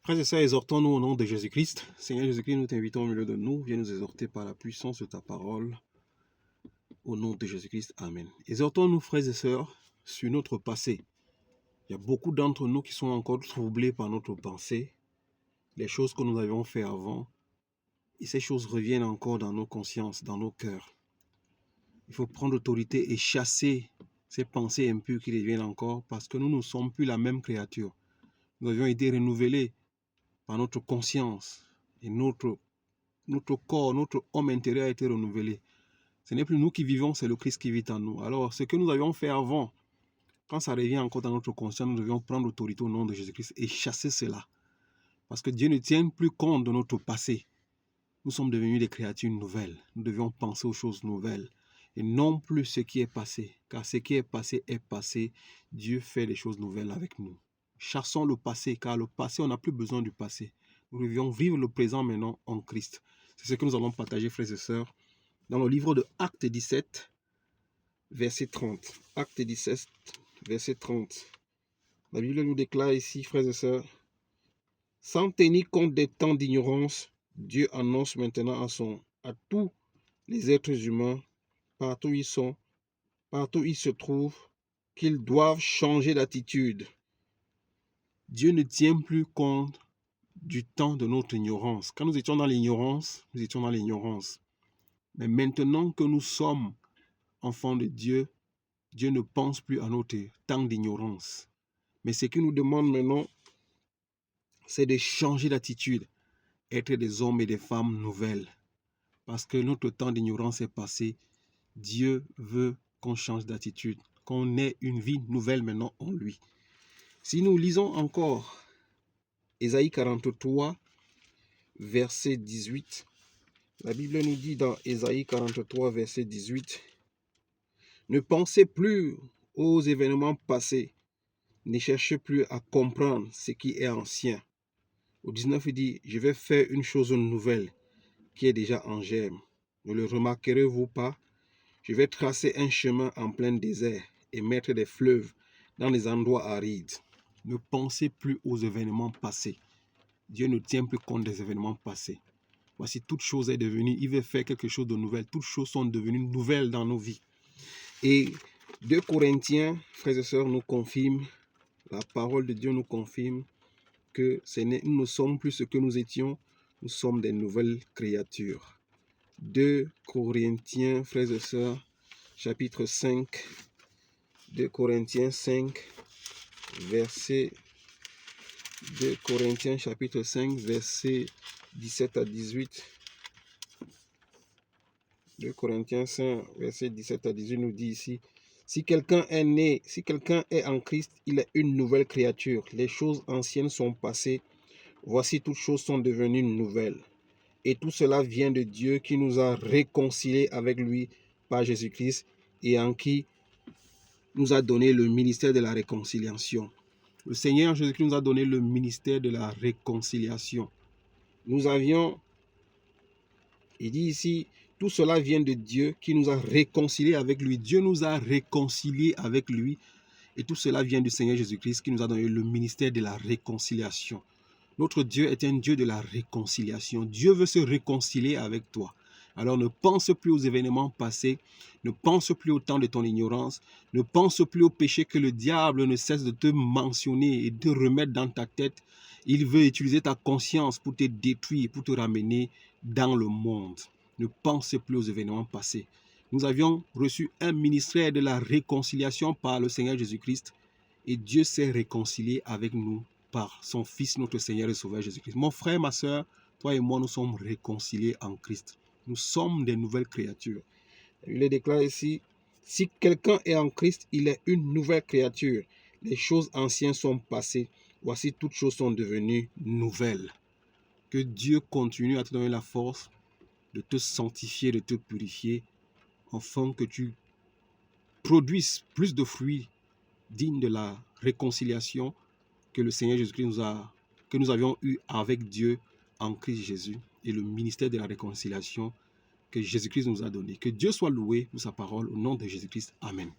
Frères et sœurs, exhortons-nous au nom de Jésus-Christ. Seigneur Jésus-Christ, nous t'invitons au milieu de nous. Viens nous exhorter par la puissance de ta parole. Au nom de Jésus-Christ, Amen. Exhortons-nous, frères et sœurs, sur notre passé. Il y a beaucoup d'entre nous qui sont encore troublés par notre pensée, les choses que nous avions fait avant. Et ces choses reviennent encore dans nos consciences, dans nos cœurs. Il faut prendre autorité et chasser ces pensées impures qui reviennent encore parce que nous ne sommes plus la même créature. Nous avions été renouvelés par notre conscience et notre corps, notre homme intérieur a été renouvelé. Ce n'est plus nous qui vivons, c'est le Christ qui vit en nous. Alors, ce que nous avions fait avant, quand ça revient encore dans notre conscience, nous devions prendre autorité au nom de Jésus-Christ et chasser cela. Parce que Dieu ne tient plus compte de notre passé. Nous sommes devenus des créatures nouvelles. Nous devions penser aux choses nouvelles et non plus ce qui est passé. Car ce qui est passé est passé. Dieu fait des choses nouvelles avec nous. Chassons le passé, car le passé, on n'a plus besoin du passé. Nous devions vivre le présent maintenant en Christ. C'est ce que nous allons partager, frères et sœurs, dans le livre de Actes 17, verset 30. Actes 17, verset 30. La Bible nous déclare ici, frères et sœurs, « Sans tenir compte des temps d'ignorance, Dieu annonce maintenant à tous les êtres humains, partout où ils sont, partout où ils se trouvent, qu'ils doivent changer d'attitude. » Dieu ne tient plus compte du temps de notre ignorance. Quand nous étions dans l'ignorance, nous étions dans l'ignorance. Mais maintenant que nous sommes enfants de Dieu, Dieu ne pense plus à notre temps d'ignorance. Mais ce qu'il nous demande maintenant, c'est de changer d'attitude, être des hommes et des femmes nouvelles. Parce que notre temps d'ignorance est passé. Dieu veut qu'on change d'attitude, qu'on ait une vie nouvelle maintenant en lui. Si nous lisons encore Ésaïe 43, verset 18, la Bible nous dit dans Ésaïe 43, verset 18, « Ne pensez plus aux événements passés, ne cherchez plus à comprendre ce qui est ancien. » Au 19, il dit, « Je vais faire une chose nouvelle qui est déjà en germe. Ne le remarquerez-vous pas? Je vais tracer un chemin en plein désert et mettre des fleuves dans les endroits arides. » Ne pensez plus aux événements passés. Dieu ne tient plus compte des événements passés. Voici, toute chose est devenue, il veut faire quelque chose de nouvel. Toutes choses sont devenues nouvelles dans nos vies. Et 2 Corinthiens, frères et sœurs, nous confirme, la parole de Dieu nous confirme que nous ne sommes plus ce que nous étions, nous sommes des nouvelles créatures. 2 Corinthiens, frères et sœurs, chapitre 5, 2 Corinthiens 5, verset 2 Corinthiens chapitre 5, verset 17 à 18. 2 Corinthiens 5, verset 17 à 18 nous dit ici, « Si quelqu'un est en Christ, il est une nouvelle créature. Les choses anciennes sont passées. Voici, toutes choses sont devenues nouvelles. Et tout cela vient de Dieu qui nous a réconciliés avec lui par Jésus-Christ et en qui nous a donné le ministère de la réconciliation. » Le Seigneur Jésus-Christ nous a donné le ministère de la réconciliation. Nous avions, il dit ici, tout cela vient de Dieu qui nous a réconciliés avec lui. Dieu nous a réconciliés avec lui. Et tout cela vient du Seigneur Jésus-Christ qui nous a donné le ministère de la réconciliation. Notre Dieu est un Dieu de la réconciliation. Dieu veut se réconcilier avec toi. Alors ne pense plus aux événements passés, ne pense plus au temps de ton ignorance, ne pense plus au péché que le diable ne cesse de te mentionner et de remettre dans ta tête. Il veut utiliser ta conscience pour te détruire, pour te ramener dans le monde. Ne pense plus aux événements passés. Nous avions reçu un ministère de la réconciliation par le Seigneur Jésus-Christ et Dieu s'est réconcilié avec nous par son Fils, notre Seigneur et Sauveur Jésus-Christ. Mon frère, ma soeur, toi et moi, nous sommes réconciliés en Christ. Nous sommes des nouvelles créatures. Il le déclare ici, « Si quelqu'un est en Christ, il est une nouvelle créature. Les choses anciennes sont passées. Voici, toutes choses sont devenues nouvelles. » Que Dieu continue à te donner la force de te sanctifier, de te purifier, afin que tu produises plus de fruits dignes de la réconciliation que le Seigneur Jésus-Christ que nous avions eu avec Dieu en Christ Jésus et le ministère de la réconciliation que Jésus-Christ nous a donné. Que Dieu soit loué pour sa parole au nom de Jésus-Christ. Amen.